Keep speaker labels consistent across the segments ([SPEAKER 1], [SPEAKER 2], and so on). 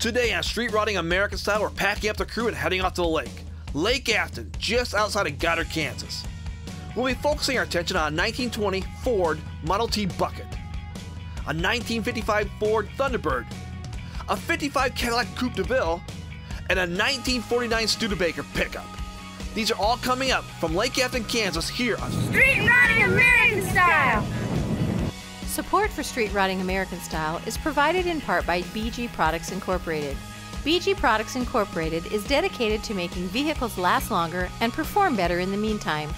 [SPEAKER 1] Today on Street Rodding American Style, we're packing up the crew and heading off to the lake. Lake Afton, just outside of Goddard, Kansas. We'll be focusing our attention on a 1920 Ford Model T Bucket, a 1955 Ford Thunderbird, a 55 Cadillac Coupe de Ville, and a 1949 Studebaker pickup. These are all coming up from Lake Afton, Kansas, here on
[SPEAKER 2] Street Rodding American Style.
[SPEAKER 3] Support for Street Rodding American Style is provided in part by BG Products Incorporated. BG Products Incorporated is dedicated to making vehicles last longer and perform better in the meantime.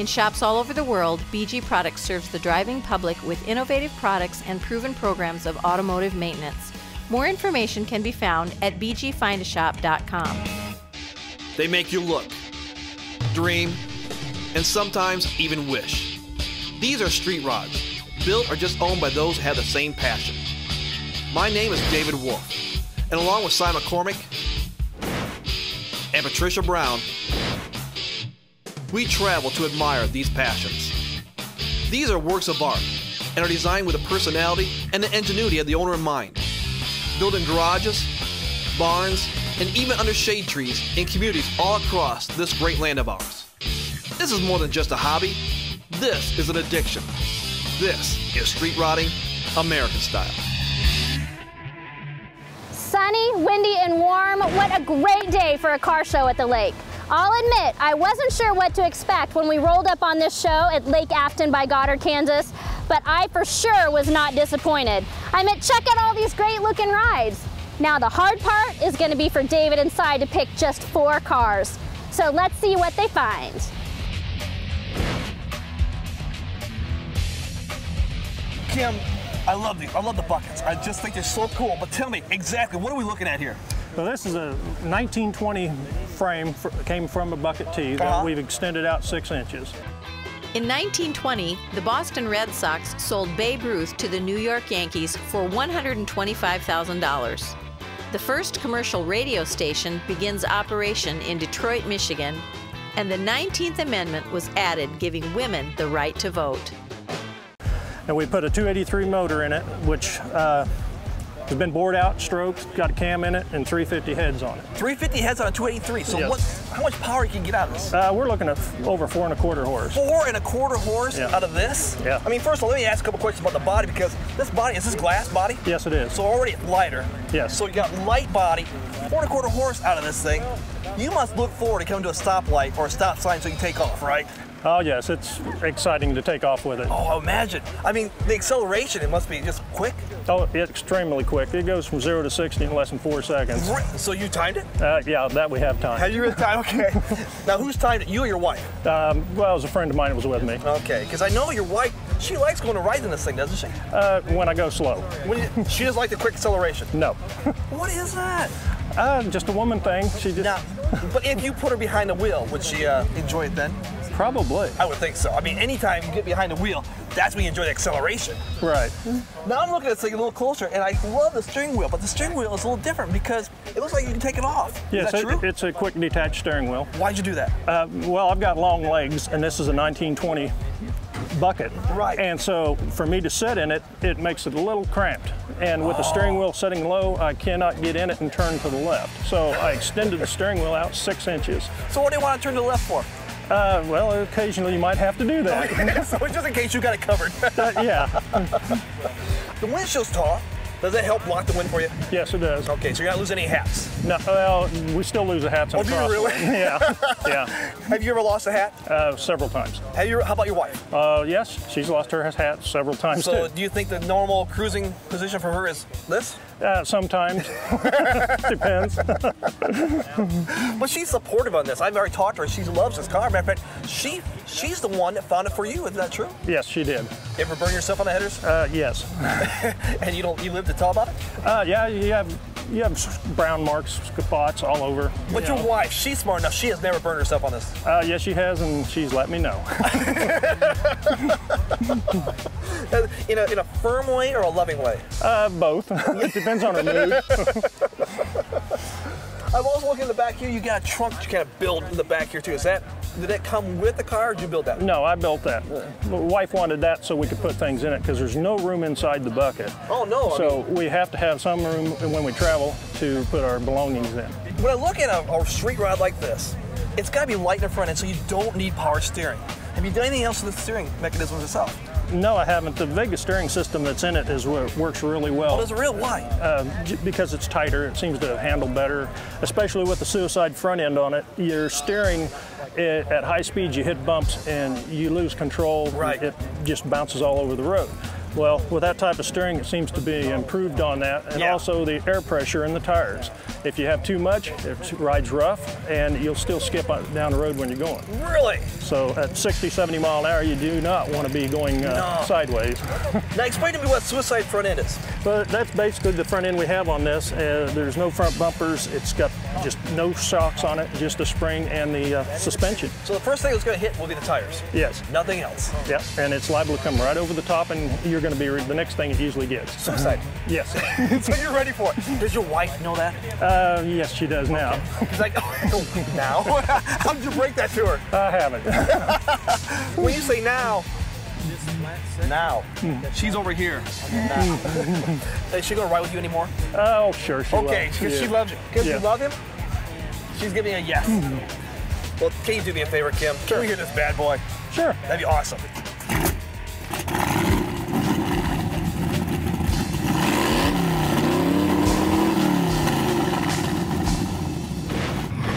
[SPEAKER 3] In shops all over the world, BG Products serves the driving public with innovative products and proven programs of automotive maintenance. More information can be found at bgfindashop.com.
[SPEAKER 1] They make you look, dream, and sometimes even wish. These are street rods, built or just owned by those who have the same passion. My name is David Wolf, and along with Cy McCormick and Patricia Brown, we travel to admire these passions. These are works of art and are designed with the personality and the ingenuity of the owner in mind. Built in garages, barns, and even under shade trees in communities all across this great land of ours. This is more than just a hobby. This is an addiction. This is Street Rodding American Style.
[SPEAKER 4] Sunny, windy, and warm. What a great day for a car show at the lake. I'll admit, I wasn't sure what to expect when we rolled up on this show at Lake Afton by Goddard, Kansas, but I for sure was not disappointed. I meant, check out all these great looking rides. Now the hard part is going to be for David and Cy to pick just 4 cars. So let's see what they find.
[SPEAKER 5] Kim, I love these. I love the buckets. I just think they're so cool. But tell me exactly, what are we looking at here?
[SPEAKER 6] So this is a 1920 frame, came from a bucket T that we've extended out 6 inches.
[SPEAKER 3] In 1920, the Boston Red Sox sold Babe Ruth to the New York Yankees for $125,000. The first commercial radio station begins operation in Detroit, Michigan, and the 19th Amendment was added, giving women the right to vote.
[SPEAKER 6] And we put a 283 motor in it, which has been bored out, stroked, got a cam in it, and 350 heads on it.
[SPEAKER 5] 350 heads on a 283. So
[SPEAKER 6] yes.
[SPEAKER 5] How much power you can get out of this?
[SPEAKER 6] We're looking at over 4 1/4 horse.
[SPEAKER 5] 4 1/4 horse
[SPEAKER 6] Yeah.
[SPEAKER 5] out of this?
[SPEAKER 6] Yeah.
[SPEAKER 5] I mean, first of all, let me ask a couple questions about the body, because this body, is this glass body?
[SPEAKER 6] Yes, it is.
[SPEAKER 5] So already it's lighter.
[SPEAKER 6] Yes.
[SPEAKER 5] So you got light body, 4 1/4 horse out of this thing. You must look forward to coming to a stoplight or a stop sign so you can take off, right?
[SPEAKER 6] Oh yes, it's exciting to take off with it.
[SPEAKER 5] Oh, imagine. I mean, the acceleration, it must be just quick.
[SPEAKER 6] Oh, it's extremely quick. It goes from 0 to 60 in less than 4 seconds.
[SPEAKER 5] So you timed it?
[SPEAKER 6] Yeah, that we have time.
[SPEAKER 5] Have you really timed? Okay. Now, who's timed it? You or your wife?
[SPEAKER 6] Well, it was a friend of mine that was with me.
[SPEAKER 5] Okay, because I know your wife, she likes going to ride in this thing, doesn't she?
[SPEAKER 6] When I go slow.
[SPEAKER 5] She doesn't like the quick acceleration?
[SPEAKER 6] No.
[SPEAKER 5] What is that?
[SPEAKER 6] Just a woman thing. She just...
[SPEAKER 5] Now, but if you put her behind the wheel, would she enjoy it then?
[SPEAKER 6] Probably.
[SPEAKER 5] I would think so. I mean, anytime you get behind the wheel, that's when you enjoy the acceleration.
[SPEAKER 6] Right.
[SPEAKER 5] Now I'm looking at this thing a little closer, and I love the steering wheel, but the steering wheel is a little different because it looks like you can take it off.
[SPEAKER 6] Yes,
[SPEAKER 5] is that true?
[SPEAKER 6] It's a quick detached steering wheel.
[SPEAKER 5] Why'd you do that?
[SPEAKER 6] Well, I've got long legs, and this is a 1920 bucket.
[SPEAKER 5] Right.
[SPEAKER 6] And so for me to sit in it, it makes it a little cramped. And with the steering wheel setting low, I cannot get in it and turn to the left. So I extended the steering wheel out 6 inches.
[SPEAKER 5] So what do you want to turn to the left for?
[SPEAKER 6] Well, occasionally you might have to do that.
[SPEAKER 5] So just in case you got it covered.
[SPEAKER 6] Yeah.
[SPEAKER 5] The windshield's tall. Does that help block the wind for you?
[SPEAKER 6] Yes, it does.
[SPEAKER 5] Okay, so you're not losing any hats?
[SPEAKER 6] No, well, we still lose the hats on
[SPEAKER 5] do you really?
[SPEAKER 6] Yeah, yeah.
[SPEAKER 5] Have you ever lost a hat?
[SPEAKER 6] Several times.
[SPEAKER 5] How about your wife?
[SPEAKER 6] Yes, she's lost her hat several times
[SPEAKER 5] So
[SPEAKER 6] too.
[SPEAKER 5] do you think the normal cruising position for her is this?
[SPEAKER 6] Sometimes. Depends.
[SPEAKER 5] But she's supportive on this. I've already talked to her. She loves this car. Matter of fact, she's the one that found it for you. Is that true?
[SPEAKER 6] Yes, she did.
[SPEAKER 5] You ever burn yourself on the headers?
[SPEAKER 6] Yes.
[SPEAKER 5] And you live to tell about it?
[SPEAKER 6] Yeah, you have brown marks, spots all over.
[SPEAKER 5] But your wife, she's smart enough. She has never burned herself on this.
[SPEAKER 6] Yes, she has, and she's let me know.
[SPEAKER 5] In a firm way or a loving way?
[SPEAKER 6] Both. It depends on her mood.
[SPEAKER 5] I'm also looking in the back here. You got a trunk that you kind of build in the back here too. Did that come with the car, or did you build that?
[SPEAKER 6] No, I built that. My wife wanted that so we could put things in it because there's no room inside the bucket.
[SPEAKER 5] Oh no!
[SPEAKER 6] So we have to have some room when we travel to put our belongings in.
[SPEAKER 5] When I look at a street rod like this, it's got to be light in the front end, so you don't need power steering. Have you done anything else with the steering mechanism itself?
[SPEAKER 6] No, I haven't. The Vegas steering system that's in it works really well.
[SPEAKER 5] Oh, does it really? Why?
[SPEAKER 6] Because it's tighter, it seems to handle better, especially with the suicide front end on it. You're steering at high speeds, you hit bumps and you lose control.
[SPEAKER 5] Right.
[SPEAKER 6] It just bounces all over the road. Well, with that type of steering, it seems to be improved on that, and also the air pressure in the tires. If you have too much, it rides rough, and you'll still skip down the road when you're going.
[SPEAKER 5] Really?
[SPEAKER 6] So at 60, 70 mile an hour, you do not want to be going sideways.
[SPEAKER 5] Now explain to me what suicide front end is.
[SPEAKER 6] But that's basically the front end we have on this. There's no front bumpers. It's got just no shocks on it, just a spring and the suspension.
[SPEAKER 5] So the first thing it's going to hit will be the tires?
[SPEAKER 6] Yes.
[SPEAKER 5] Nothing else?
[SPEAKER 6] Yep, and it's liable to come right over the top, and you're going to be the next thing it usually gets.
[SPEAKER 5] Suicide?
[SPEAKER 6] Yes.
[SPEAKER 5] So you're ready for it. Does your wife know that?
[SPEAKER 6] Yes, she does now.
[SPEAKER 5] She's like, oh, now? How did you break that to her?
[SPEAKER 6] I haven't.
[SPEAKER 5] When you say now, she's over here. Is she going to ride with you anymore?
[SPEAKER 6] Oh, sure, she will.
[SPEAKER 5] Okay, because she loves you. Because you love him? She's giving a yes. Well, can you do me a favor, Kim?
[SPEAKER 6] Sure.
[SPEAKER 5] Can we hear this bad boy?
[SPEAKER 6] Sure.
[SPEAKER 5] That'd be awesome.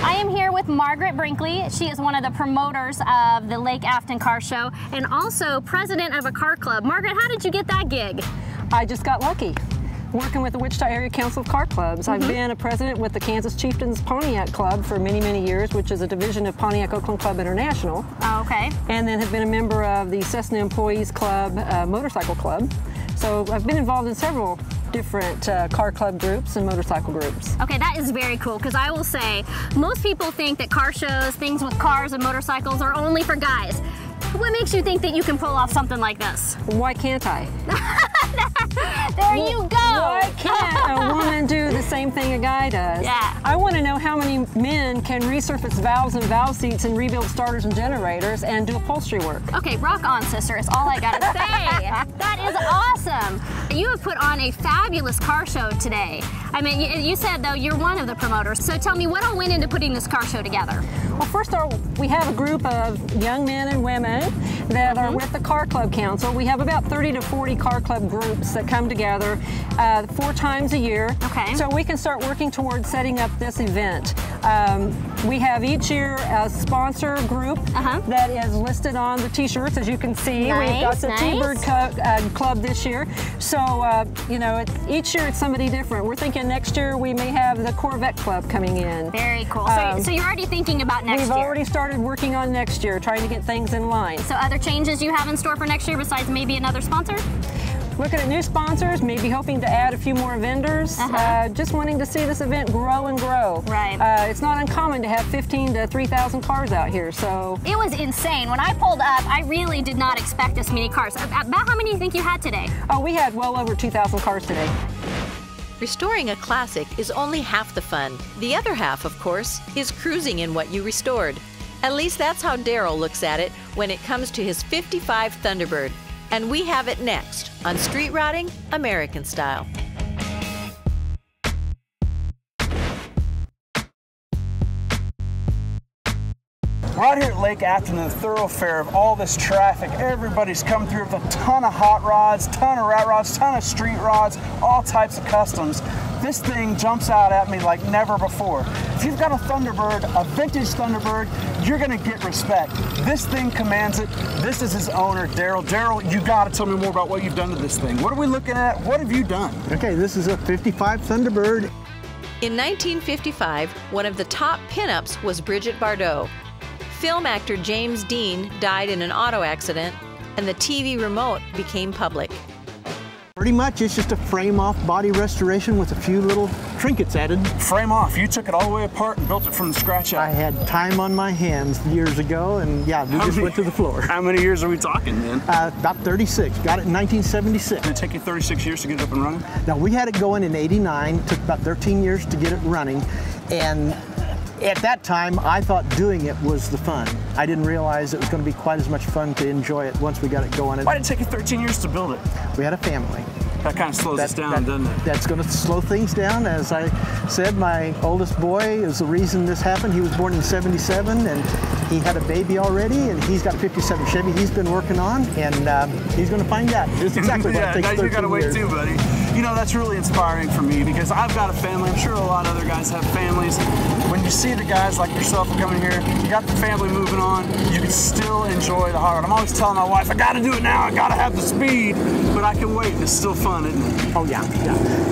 [SPEAKER 4] I am here with Margaret Brinkley. She is one of the promoters of the Lake Afton Car Show and also president of a car club. Margaret, how did you get that gig?
[SPEAKER 7] I just got lucky working with the Wichita Area Council of Car Clubs. I've been a president with the Kansas Chieftains Pontiac Club for many, many years, which is a division of Pontiac Oakland Club International.
[SPEAKER 4] Oh, okay.
[SPEAKER 7] And then have been a member of the Cessna Employees Club Motorcycle Club. So I've been involved in several different car club groups and motorcycle groups.
[SPEAKER 4] Okay, that is very cool, because I will say, most people think that car shows, things with cars and motorcycles are only for guys. What makes you think that you can pull off something like this?
[SPEAKER 7] Why can't I?
[SPEAKER 4] There you go!
[SPEAKER 7] Why can't a woman do the same thing a guy does?
[SPEAKER 4] Yeah.
[SPEAKER 7] I want to know how many men can resurface valves and valve seats and rebuild starters and generators and do upholstery work.
[SPEAKER 4] Okay, rock on, sister, is all I gotta say. That is awesome. You have put on a fabulous car show today. I mean, you said, though, you're one of the promoters, so tell me, what all went into putting this car show together?
[SPEAKER 7] Well, first off, we have a group of young men and women that are with the Car Club Council. We have about 30 to 40 car club groups that come together 4 times a year.
[SPEAKER 4] Okay.
[SPEAKER 7] So we can start working towards setting up this event. We have each year a sponsor group that is listed on the t-shirts, as you can see.
[SPEAKER 4] Nice,
[SPEAKER 7] We've got the T-Bird Club this year. So, you know, each year it's somebody different. We're thinking next year we may have the Corvette Club coming in.
[SPEAKER 4] Very cool. So you're already thinking about next year?
[SPEAKER 7] We've already started working on next year, trying to get things in line.
[SPEAKER 4] So other changes you have in store for next year besides maybe another sponsor?
[SPEAKER 7] Looking at new sponsors, maybe hoping to add a few more vendors. Just wanting to see this event grow and grow.
[SPEAKER 4] Right.
[SPEAKER 7] It's not uncommon to have 15 to 3,000 cars out here, so.
[SPEAKER 4] It was insane. When I pulled up, I really did not expect this many cars. About how many do you think you had today?
[SPEAKER 7] Oh, we had well over 2,000 cars today.
[SPEAKER 3] Restoring a classic is only half the fun. The other half, of course, is cruising in what you restored. At least that's how Daryl looks at it when it comes to his 55 Thunderbird. And we have it next on Street Rotting American Style.
[SPEAKER 8] We're out here at Lake Afton in the thoroughfare of all this traffic. Everybody's come through with a ton of hot rods, ton of rat rods, ton of street rods, all types of customs. This thing jumps out at me like never before. If you've got a Thunderbird, a vintage Thunderbird, you're gonna get respect. This thing commands it. This is his owner, Daryl. Daryl, you gotta tell me more about what you've done to this thing. What are we looking at? What have you done?
[SPEAKER 9] Okay, this is a 55 Thunderbird.
[SPEAKER 3] In 1955, one of the top pinups was Bridget Bardot. Film actor James Dean died in an auto accident, and the TV remote became public.
[SPEAKER 9] Pretty much, it's just a frame-off body restoration with a few little trinkets added.
[SPEAKER 8] Frame off. You took it all the way apart and built it from the scratch up.
[SPEAKER 9] I had time on my hands years ago, and yeah, we just went to the floor.
[SPEAKER 8] How many years are we talking, man?
[SPEAKER 9] About 36. Got it in 1976.
[SPEAKER 8] Did it take you 36 years to get it up and running?
[SPEAKER 9] Now, we had it going in '89. Took about 13 years to get it running, and at that time, I thought doing it was the fun. I didn't realize it was going to be quite as much fun to enjoy it once we got it going.
[SPEAKER 8] Why did it take you 13 years to build it?
[SPEAKER 9] We had a family.
[SPEAKER 8] That kind of slows us down, doesn't it?
[SPEAKER 9] That's going to slow things down. As I said, my oldest boy is the reason this happened. He was born in '77, and he had a baby already, and he's got a '57 Chevy he's been working on, and he's going to find out. It's exactly what it takes 13 years.
[SPEAKER 8] You got to wait too, buddy. You know, that's really inspiring for me because I've got a family. I'm sure a lot of other guys have families. When you see the guys like yourself coming here, you got the family moving on, you can still enjoy the hot rod. I'm always telling my wife, I got to do it now. I got to have the speed, but I can wait. It's still fun, isn't it?
[SPEAKER 9] Oh, yeah.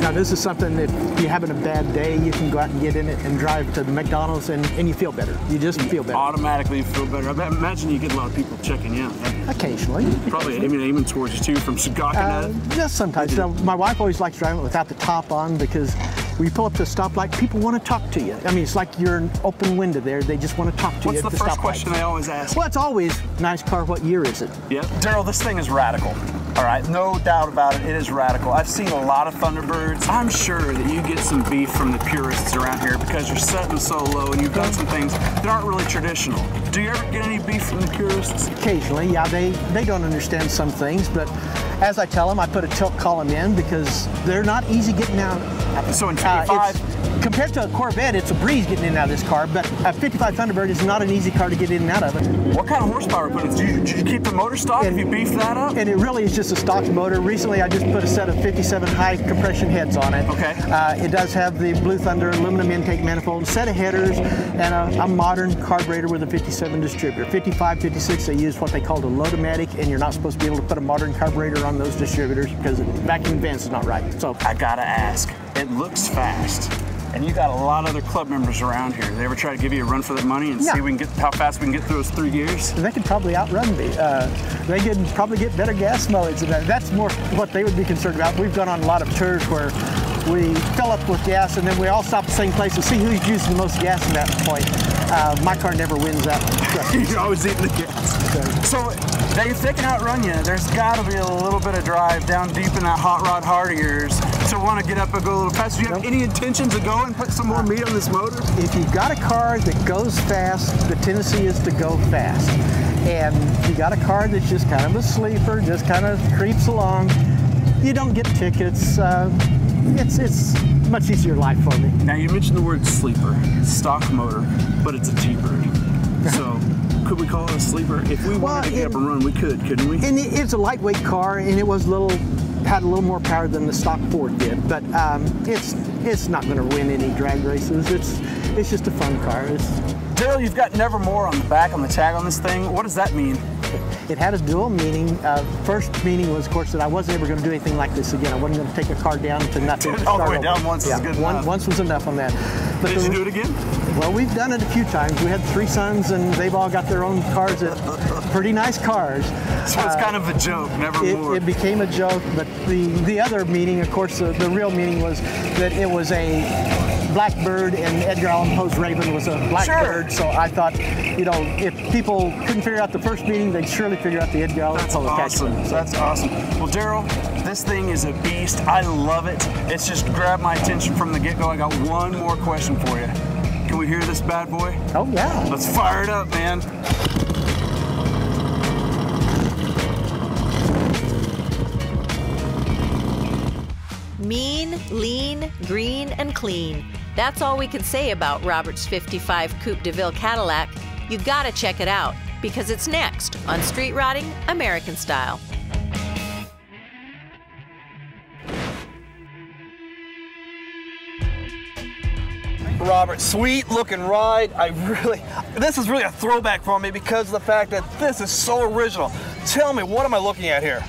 [SPEAKER 9] Now, this is something that if you're having a bad day, you can go out and get in it and drive to the McDonald's, and you feel better. You just feel better.
[SPEAKER 8] Automatically feel better. I imagine you get a lot of people checking you out.
[SPEAKER 9] Occasionally.
[SPEAKER 8] Probably aiming towards you, too, from Sagaka.
[SPEAKER 9] Just sometimes. Now, my wife always likes driving it without the top on because when you pull up to a stoplight, people want to talk to you. I mean, it's like you're an open window there. They just want to talk to you at the stoplight.
[SPEAKER 8] What's the first question they always ask?
[SPEAKER 9] Well, it's always, nice car, what year is it?
[SPEAKER 8] Yeah. Daryl, this thing is radical. All right, no doubt about it, it is radical. I've seen a lot of Thunderbirds. I'm sure that you get some beef from the purists around here because you're setting so low and you've done some things that aren't really traditional. Do you ever get any beef from the purists?
[SPEAKER 9] Occasionally, yeah, they don't understand some things, but as I tell them, I put a tilt column in because they're not easy getting out.
[SPEAKER 8] So in 55?
[SPEAKER 9] Compared to a Corvette, it's a breeze getting in and out of this car, but a 55 Thunderbird is not an easy car to get in and out of it.
[SPEAKER 8] What kind of horsepower put it? Did you keep the motor stock if you beefed that up?
[SPEAKER 9] And it really is just a stock motor. Recently, I just put a set of 57 high compression heads on it.
[SPEAKER 8] Okay.
[SPEAKER 9] It does have the Blue Thunder aluminum intake manifold, set of headers, and a modern carburetor with a 57 distributor. 55, 56, they use what they call a Lodomatic, and you're not supposed to be able to put a modern carburetor on those distributors because the vacuum advance is not right. So
[SPEAKER 8] I gotta ask, it looks fast. And you got a lot of other club members around here. They ever try to give you a run for that money and see how fast we can get through those 3 gears?
[SPEAKER 9] They could probably outrun me. They could probably get better gas mileage than that. That's more what they would be concerned about. We've gone on a lot of tours where we fill up with gas and then we all stop at the same place to see who's using the most gas at that point. My car never wins that one.
[SPEAKER 8] You're always eating the gas. So if they can outrun you, there's got to be a little bit of drive down deep in that hot rod heart of yours to want to get up and go a little faster. Do you have any intentions of going and put some more meat on this motor?
[SPEAKER 9] If you've got a car that goes fast, the tendency is to go fast. And if you got a car that's just kind of a sleeper, just kind of creeps along, you don't get tickets. It's much easier life for me.
[SPEAKER 8] Now you mentioned the word sleeper, stock motor, but it's a T-Bird. So could we call it a sleeper? If we wanted to get up and run, we could, couldn't we?
[SPEAKER 9] And it's a lightweight car, and it was had a little more power than the stock Ford did, but it's not going to win any drag races. It's just a fun car.
[SPEAKER 8] Daryl, you've got Nevermore on the back on the tag on this thing. What does that mean?
[SPEAKER 9] It had a dual meaning. First meaning was, of course, that I wasn't ever going to do anything like this again. I wasn't going to take a car down to nothing.
[SPEAKER 8] All the way down once is good enough.
[SPEAKER 9] Once was enough on that. But
[SPEAKER 8] did you do it again?
[SPEAKER 9] Well, we've done it a few times. We had 3 sons, and they've all got their own cars, pretty nice cars.
[SPEAKER 8] So it's kind of a joke, Nevermore.
[SPEAKER 9] It became a joke, but the other meaning, of course, the real meaning was that it was a blackbird and Edgar Allan Poe's Raven was a blackbird. Sure. So I thought, you know, if people couldn't figure out the first meaning, they'd surely figure out the Edgar Allan Poe attachment.
[SPEAKER 8] That's awesome. Well, Daryl, this thing is a beast. I love it. It's just grabbed my attention from the get-go. I got one more question for you. Can we hear this bad boy?
[SPEAKER 9] Oh, yeah.
[SPEAKER 8] Let's fire it up, man.
[SPEAKER 3] Mean, lean, green, and clean. That's all we can say about Robert's 55 Coupe de Ville Cadillac. You gotta check it out because it's next on Street Rotting American Style.
[SPEAKER 5] Robert, sweet looking ride. This is really a throwback for me because of the fact that this is so original. Tell me, what am I looking at here?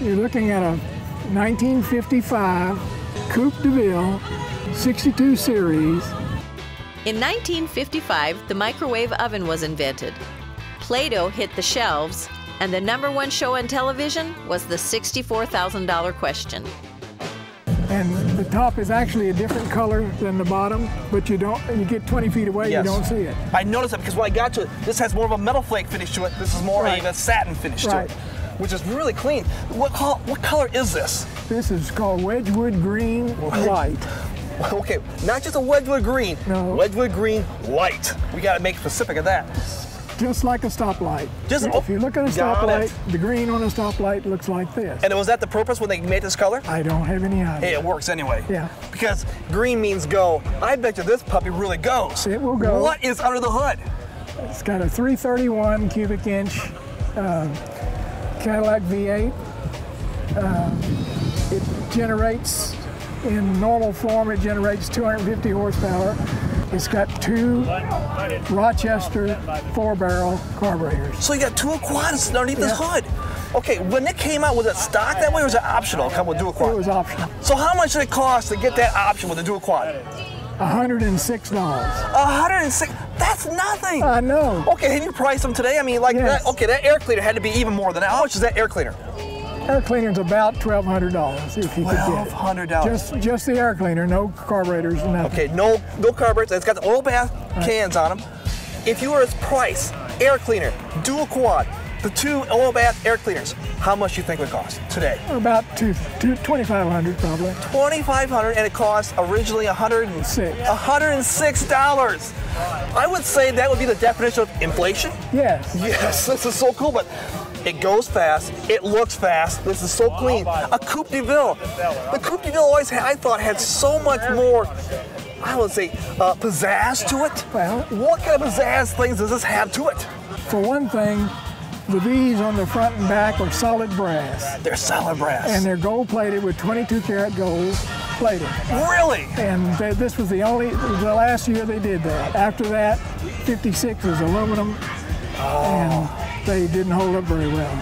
[SPEAKER 10] You're looking at a 1955 Coupe de Ville 62 series.
[SPEAKER 3] In 1955, the microwave oven was invented. Play-Doh hit the shelves,
[SPEAKER 11] And the #1 show on television was the $64,000 question.
[SPEAKER 10] And the top is actually a different color than the bottom, but you get 20 feet away,
[SPEAKER 5] Yes.
[SPEAKER 10] you don't see it.
[SPEAKER 5] I noticed that because when I got to it, this has more of a metal flake finish to it. This is more of a satin finish to it, which is really clean. What color is this?
[SPEAKER 10] This is called Wedgwood Green Light.
[SPEAKER 5] Okay, not just a Wedgwood Green.
[SPEAKER 10] No.
[SPEAKER 5] Wedgwood Green Light. We got to make specific of that.
[SPEAKER 10] Just like a stoplight.
[SPEAKER 5] If
[SPEAKER 10] you look at a stoplight, the green on a stoplight looks like this.
[SPEAKER 5] And was that the purpose when they made this color?
[SPEAKER 10] I don't have any idea.
[SPEAKER 5] Hey, it works anyway.
[SPEAKER 10] Yeah.
[SPEAKER 5] Because green means go. I bet you this puppy really goes.
[SPEAKER 10] It will go.
[SPEAKER 5] What is under the hood?
[SPEAKER 10] It's got a 331 cubic inch Cadillac V8. It generates, in normal form, it generates 250 horsepower. It's got 2 Rochester 4-barrel carburetors.
[SPEAKER 5] So you got 2 quads underneath this hood. Okay, when it came out, was it stock that way or was it optional to come with dual quad?
[SPEAKER 10] It was optional.
[SPEAKER 5] So how much did it cost to get that option with the dual quad?
[SPEAKER 10] $106.
[SPEAKER 5] $106? That's nothing.
[SPEAKER 10] I know.
[SPEAKER 5] Okay, have you priced them today? I mean, like,
[SPEAKER 10] Yes.
[SPEAKER 5] that air cleaner had to be even more than that. How much is that air cleaner?
[SPEAKER 10] Air cleaner's about $1,200 if you could get it.
[SPEAKER 5] $1,200.
[SPEAKER 10] Just the air cleaner, no carburetors, nothing.
[SPEAKER 5] Okay, no carburetors. It's got the oil bath cans on them. If you were to price air cleaner, dual quad, the 2 oil bath air cleaners, how much do you think it would cost today?
[SPEAKER 10] About $2,500 probably.
[SPEAKER 5] $2,500, and it cost originally $106. I would say that would be the definition of inflation.
[SPEAKER 10] Yes.
[SPEAKER 5] Yes, this is so cool, but it goes fast, it looks fast, this is so clean. A Coupe de Ville. The Coupe de Ville always, I thought, had so much more, I would say, pizzazz to it.
[SPEAKER 10] Well,
[SPEAKER 5] what kind of pizzazz things does this have to it?
[SPEAKER 10] For one thing, the V's on the front and back are solid brass.
[SPEAKER 5] They're solid brass.
[SPEAKER 10] And they're gold plated with 22 karat gold plating.
[SPEAKER 5] Really?
[SPEAKER 10] And this was the last year they did that. After that, 56 was aluminum, and they didn't hold up very well.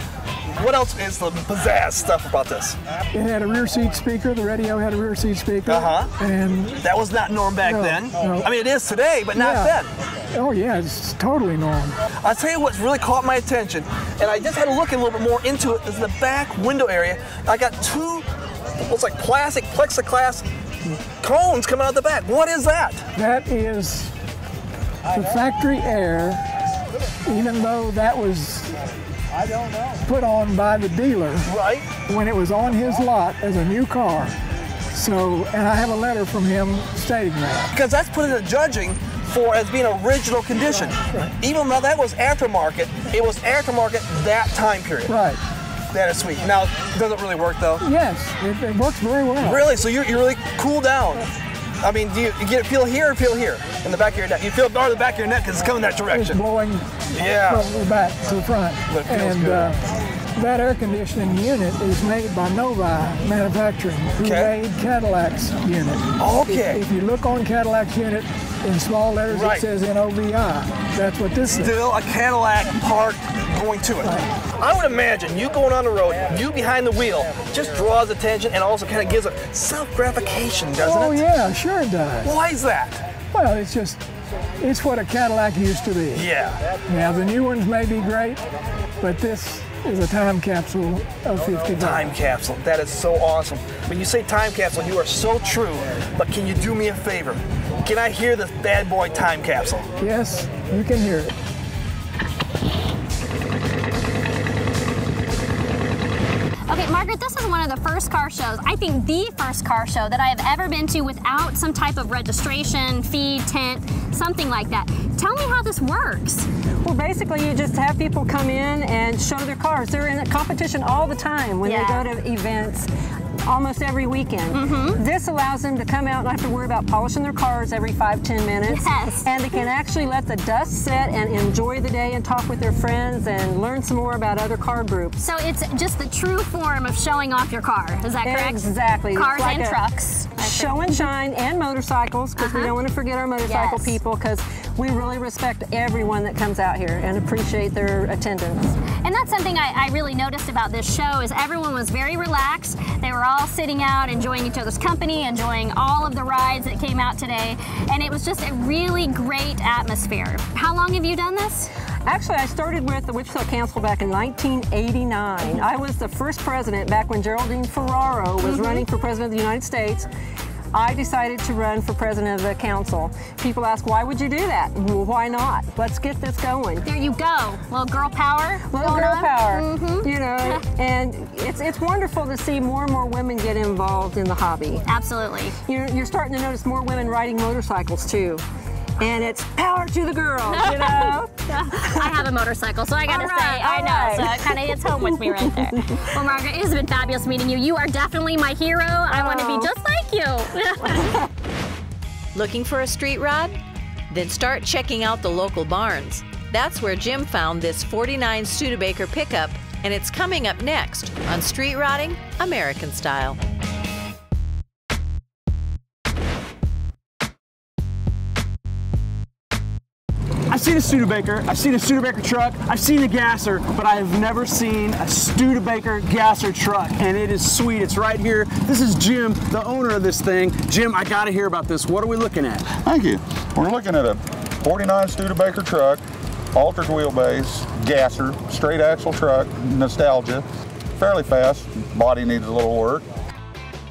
[SPEAKER 5] What else is the pizzazz stuff about this?
[SPEAKER 10] It had a rear seat speaker. The radio had a rear seat speaker. And
[SPEAKER 5] that was not norm back then.
[SPEAKER 10] No.
[SPEAKER 5] I mean, it is today, but not then.
[SPEAKER 10] Oh yeah, it's totally normal.
[SPEAKER 5] I'll tell you what's really caught my attention, and I just had to look a little bit more into it, is the back window area. I got 2, looks like plastic plexiglass cones coming out the back. What is that?
[SPEAKER 10] That is the factory air, even though that was put on by the dealer when it was on his lot as a new car. So, and I have a letter from him stating that.
[SPEAKER 5] Because that's put in the judging for as being original condition. Even though that was aftermarket, it was aftermarket that time period.
[SPEAKER 10] Right.
[SPEAKER 5] That is sweet. Now, does it really work though?
[SPEAKER 10] Yes, it works very well.
[SPEAKER 5] Really? So you really cool down. I mean, do you get feel here or feel here in the back of your neck? You feel it more in the back of your neck because it's coming that direction.
[SPEAKER 10] It's blowing from the back to the front.
[SPEAKER 5] But it feels
[SPEAKER 10] and
[SPEAKER 5] good.
[SPEAKER 10] That air conditioning unit is made by Novi Manufacturing, who made Cadillac's unit.
[SPEAKER 5] Okay.
[SPEAKER 10] If you look on Cadillac's unit in small letters, it says NOVI. That's what this is.
[SPEAKER 5] Still a Cadillac part going to it. I would imagine you going on the road, you behind the wheel, just draws attention and also kind of gives a self-gratification, doesn't it?
[SPEAKER 10] Oh yeah, sure it does.
[SPEAKER 5] Why is that?
[SPEAKER 10] Well, it's what a Cadillac used to be.
[SPEAKER 5] Yeah.
[SPEAKER 10] Now the new ones may be great, but this is a time capsule of 50.
[SPEAKER 5] Time capsule. That is so awesome. When you say time capsule, you are so true. But can you do me a favor? Can I hear this bad boy time capsule?
[SPEAKER 10] Yes, you can hear it.
[SPEAKER 4] Okay, Margaret, this is one of the first car shows, I think the first car show that I have ever been to without some type of registration, fee, tent, something like that. Tell me how this works.
[SPEAKER 7] Well, basically, you just have people come in and show their cars. They're in a competition all the time when they go to events. Almost every weekend. This allows them to come out and not have to worry about polishing their cars every 5-10 minutes.
[SPEAKER 4] Yes.
[SPEAKER 7] And they can actually let the dust set and enjoy the day and talk with their friends and learn some more about other car groups.
[SPEAKER 4] So it's just the true form of showing off your car. Is that correct?
[SPEAKER 7] Exactly.
[SPEAKER 4] Cars
[SPEAKER 7] like
[SPEAKER 4] and trucks.
[SPEAKER 7] Show and shine, and motorcycles, because we don't want to forget our motorcycle people, because we really respect everyone that comes out here and appreciate their attendance.
[SPEAKER 4] And that's something I really noticed about this show is everyone was very relaxed. They were all sitting out, enjoying each other's company, enjoying all of the rides that came out today. And it was just a really great atmosphere. How long have you done this?
[SPEAKER 7] Actually, I started with the Wichita Council back in 1989. I was the first president back when Geraldine Ferraro was running for president of the United States. I decided to run for president of the council. People ask, why would you do that? Well, why not? Let's get this going.
[SPEAKER 4] There you go. Little girl power.
[SPEAKER 7] Little girl power. You know, and it's wonderful to see more and more women get involved in the hobby.
[SPEAKER 4] Absolutely.
[SPEAKER 7] You're starting to notice more women riding motorcycles too. And it's power to the girls, you know?
[SPEAKER 4] I have a motorcycle, so I gotta say, I know. So it kind of hits home with me right there. Well, Margaret, it has been fabulous meeting you. You are definitely my hero. I want to be just like you.
[SPEAKER 11] Looking for a street rod? Then start checking out the local barns. That's where Jim found this 49 Studebaker pickup, and it's coming up next on Street Rodding American Style.
[SPEAKER 8] I've seen a Studebaker, I've seen a Studebaker truck, I've seen a gasser, but I have never seen a Studebaker gasser truck, and it is sweet. It's right here. This is Jim, the owner of this thing. Jim, I gotta hear about this. What are we looking at?
[SPEAKER 12] Thank you. We're looking at a 49 Studebaker truck, altered wheelbase, gasser, straight axle truck, nostalgia, fairly fast, body needs a little work.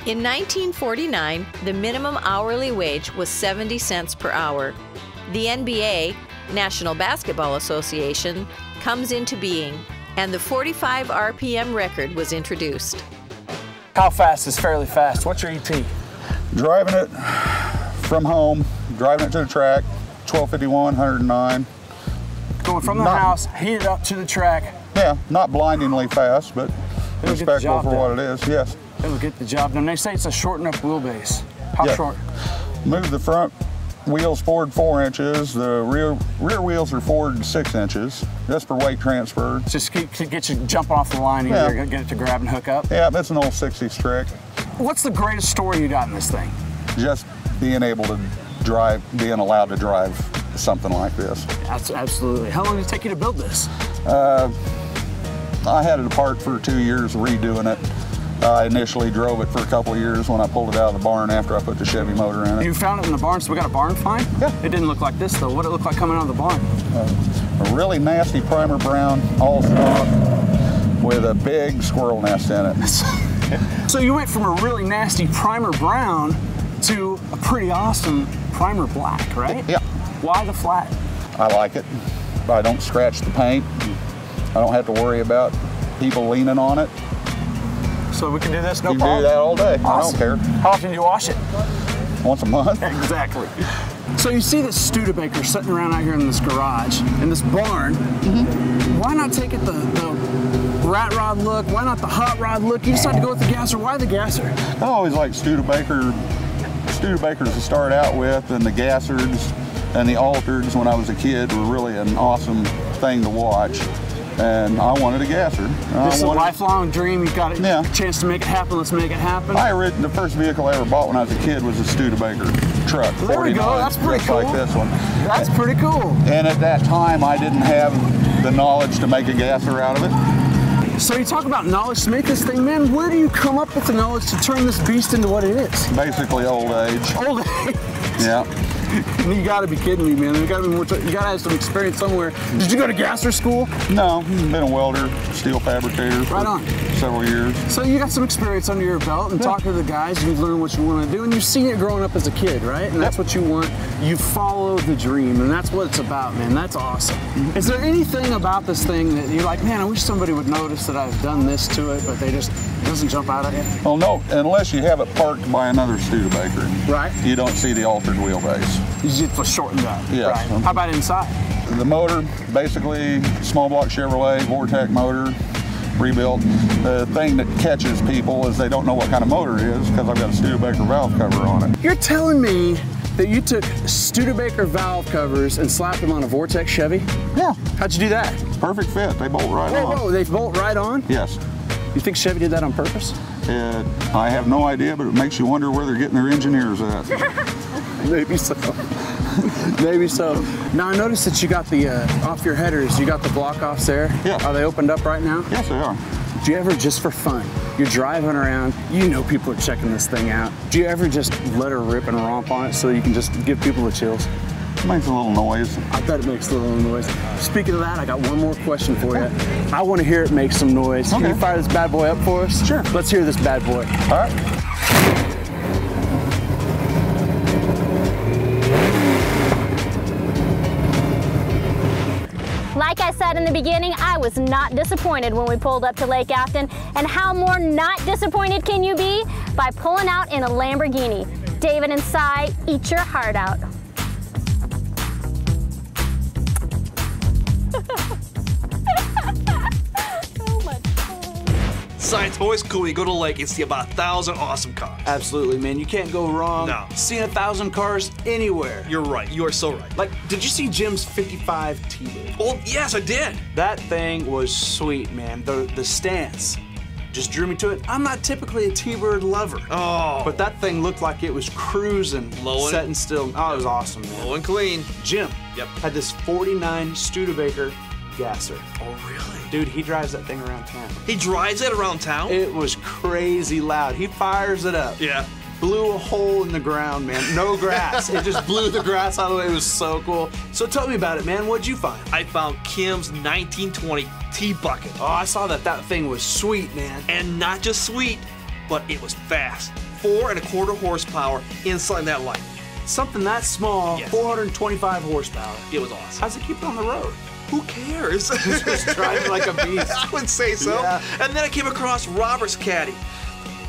[SPEAKER 11] In 1949, the minimum hourly wage was 70 cents per hour. The NBA, National Basketball Association, comes into being, and the 45 RPM record was introduced.
[SPEAKER 8] How fast is fairly fast? What's your ET?
[SPEAKER 12] Driving it from home, driving it to the track, 1251, 109.
[SPEAKER 8] Going from the house, heat it up to the track.
[SPEAKER 12] Yeah, not blindingly fast, but respectful for what it is, yes.
[SPEAKER 8] It'll get the job done. They say it's a shortened up wheelbase. How short?
[SPEAKER 12] Move the front wheels forward 4 inches, the rear wheels are forward 6 inches. That's for weight transfer.
[SPEAKER 8] Just get you jumping off the line and get it to grab and hook up?
[SPEAKER 12] Yeah, that's an old 60s trick.
[SPEAKER 8] What's the greatest story you got in this thing?
[SPEAKER 12] Just being able to drive, being allowed to drive something like this.
[SPEAKER 8] That's absolutely. How long did it take you to build this?
[SPEAKER 12] I had it apart for 2 years redoing it. I initially drove it for a couple of years when I pulled it out of the barn after I put the Chevy motor in it.
[SPEAKER 8] You found it in the barn, so we got a barn find?
[SPEAKER 12] Yeah.
[SPEAKER 8] It didn't look like this though. What did it look like coming out of the barn?
[SPEAKER 12] A really nasty primer brown, all stock, with a big squirrel nest in it.
[SPEAKER 8] So you went from a really nasty primer brown to a pretty awesome primer black, right?
[SPEAKER 12] Yeah.
[SPEAKER 8] Why the flat?
[SPEAKER 12] I like it. I don't scratch the paint. I don't have to worry about people leaning on it.
[SPEAKER 8] So we can do this, no
[SPEAKER 12] problem?
[SPEAKER 8] problem?
[SPEAKER 12] You can do that all day.
[SPEAKER 8] Awesome.
[SPEAKER 12] I don't care.
[SPEAKER 8] How often do you wash it?
[SPEAKER 12] Once a month.
[SPEAKER 8] Exactly. So you see this Studebaker sitting around out here in this garage, in this barn. Why not take it the rat rod look? Why not the hot rod look? You decided to go with the gasser. Why the gasser?
[SPEAKER 12] I always liked Studebakers to start out with, and the gassers and the altereds when I was a kid were really an awesome thing to watch. And I wanted a gasser.
[SPEAKER 8] This is a lifelong dream. You got a chance to make it happen. Let's make it happen.
[SPEAKER 12] The first vehicle I ever bought when I was a kid was a Studebaker truck.
[SPEAKER 8] There we go. That's pretty cool.
[SPEAKER 12] Like this one.
[SPEAKER 8] That's pretty cool.
[SPEAKER 12] And at that time, I didn't have the knowledge to make a gasser out of it.
[SPEAKER 8] So you talk about knowledge to make this thing, man. Where do you come up with the knowledge to turn this beast into what it is?
[SPEAKER 12] Basically, old age.
[SPEAKER 8] Old age.
[SPEAKER 12] Yeah.
[SPEAKER 8] You gotta be kidding me, man. You gotta have some experience somewhere. Did you go to gasser school?
[SPEAKER 12] No, been a welder, steel fabricator for several years.
[SPEAKER 8] So you got some experience under your belt and talk to the guys, you learn what you want to do, and you've seen it growing up as a kid, right? And that's what you want. You follow the dream, and that's what it's about, man. That's awesome. Is there anything about this thing that you're like, man, I wish somebody would notice that I've done this to it, but it doesn't jump out at you?
[SPEAKER 12] Well, no, unless you have it parked by another Studebaker.
[SPEAKER 8] Right.
[SPEAKER 12] You don't see the altered wheelbase.
[SPEAKER 8] You just shortened up.
[SPEAKER 12] Yes.
[SPEAKER 8] Right. How about inside?
[SPEAKER 12] The motor, basically small block Chevrolet, Vortec motor, rebuilt. The thing that catches people is they don't know what kind of motor it is because I've got a Studebaker valve cover on it.
[SPEAKER 8] You're telling me that you took Studebaker valve covers and slapped them on a Vortec Chevy?
[SPEAKER 12] Yeah.
[SPEAKER 8] How'd you do that?
[SPEAKER 12] Perfect fit. They bolt right on.
[SPEAKER 8] Whoa, they bolt right on?
[SPEAKER 12] Yes.
[SPEAKER 8] You think Chevy did that on purpose?
[SPEAKER 12] I have no idea, but it makes you wonder where they're getting their engineers at.
[SPEAKER 8] Maybe so. Maybe so. Now I noticed that you got the, off your headers, you got the block offs there.
[SPEAKER 12] Yeah.
[SPEAKER 8] Are they opened up right now?
[SPEAKER 12] Yes, they are.
[SPEAKER 8] Do you ever, just for fun, you're driving around, you know people are checking this thing out. Do you ever just let her rip and romp on it so you can just give people the chills?
[SPEAKER 12] Makes a little noise.
[SPEAKER 8] I bet it makes a little noise. Speaking of that, I got one more question for you. I want to hear it make some noise.
[SPEAKER 12] Okay.
[SPEAKER 8] Can you fire this bad boy up for us?
[SPEAKER 12] Sure.
[SPEAKER 8] Let's hear this bad boy.
[SPEAKER 12] All right.
[SPEAKER 4] Like I said in the beginning, I was not disappointed when we pulled up to Lake Afton. And how more not disappointed can you be? By pulling out in a Lamborghini. David and Cy, eat your heart out.
[SPEAKER 1] Cy, it's always cool when you go to the lake and see about 1,000 awesome cars.
[SPEAKER 8] Absolutely, man. You can't go wrong.
[SPEAKER 1] No.
[SPEAKER 8] Seeing 1,000 cars anywhere.
[SPEAKER 1] You're right. You are so right.
[SPEAKER 8] Like, did you see Jim's 55 T-Bird?
[SPEAKER 1] Oh, yes, I did.
[SPEAKER 8] That thing was sweet, man. The stance just drew me to it. I'm not typically a T-Bird lover.
[SPEAKER 1] Oh.
[SPEAKER 8] But that thing looked like it was cruising, setting still. Oh, it was awesome, man.
[SPEAKER 1] Low and clean.
[SPEAKER 8] Jim
[SPEAKER 1] Yep.
[SPEAKER 8] had this 49 Studebaker gasser.
[SPEAKER 1] Oh, really?
[SPEAKER 8] Dude, he drives that thing around town.
[SPEAKER 1] He drives it around town?
[SPEAKER 8] It was crazy loud. He fires it up.
[SPEAKER 1] Yeah.
[SPEAKER 8] Blew a hole in the ground, man. No grass. It just blew the grass out of the way. It was so cool. So tell me about it, man. What'd you find?
[SPEAKER 1] I found Kim's 1920 T-Bucket.
[SPEAKER 8] Oh, I saw that. That thing was sweet, man.
[SPEAKER 1] And not just sweet, but it was fast. 4.25 horsepower inside that light.
[SPEAKER 8] Something that small,
[SPEAKER 1] Yes.
[SPEAKER 8] 425 horsepower.
[SPEAKER 1] It was awesome.
[SPEAKER 8] How's it keep it on the road?
[SPEAKER 1] Who cares?
[SPEAKER 8] It's just driving like a beast.
[SPEAKER 1] I would say so.
[SPEAKER 8] Yeah.
[SPEAKER 1] And then I came across Robert's caddy.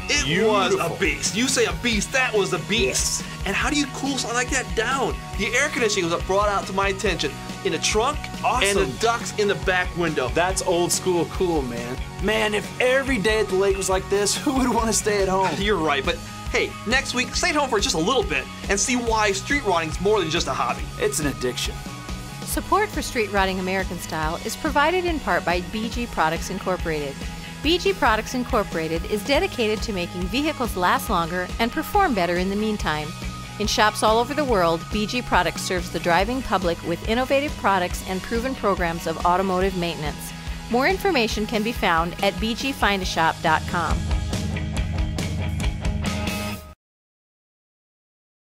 [SPEAKER 1] It was a beast. You say a beast, that was a beast.
[SPEAKER 8] Yes.
[SPEAKER 1] And how do you cool something like that down? The air conditioning was what brought out to my attention in the trunk and the ducts in the back window.
[SPEAKER 8] That's old school cool, man. Man, if every day at the lake was like this, who would want to stay at home?
[SPEAKER 1] You're right, but hey, next week, stay at home for just a little bit and see why street riding is more than just a hobby.
[SPEAKER 8] It's an addiction.
[SPEAKER 3] Support for Street Riding American Style is provided in part by BG Products Incorporated. BG Products Incorporated is dedicated to making vehicles last longer and perform better in the meantime. In shops all over the world, BG Products serves the driving public with innovative products and proven programs of automotive maintenance. More information can be found at bgfindashop.com.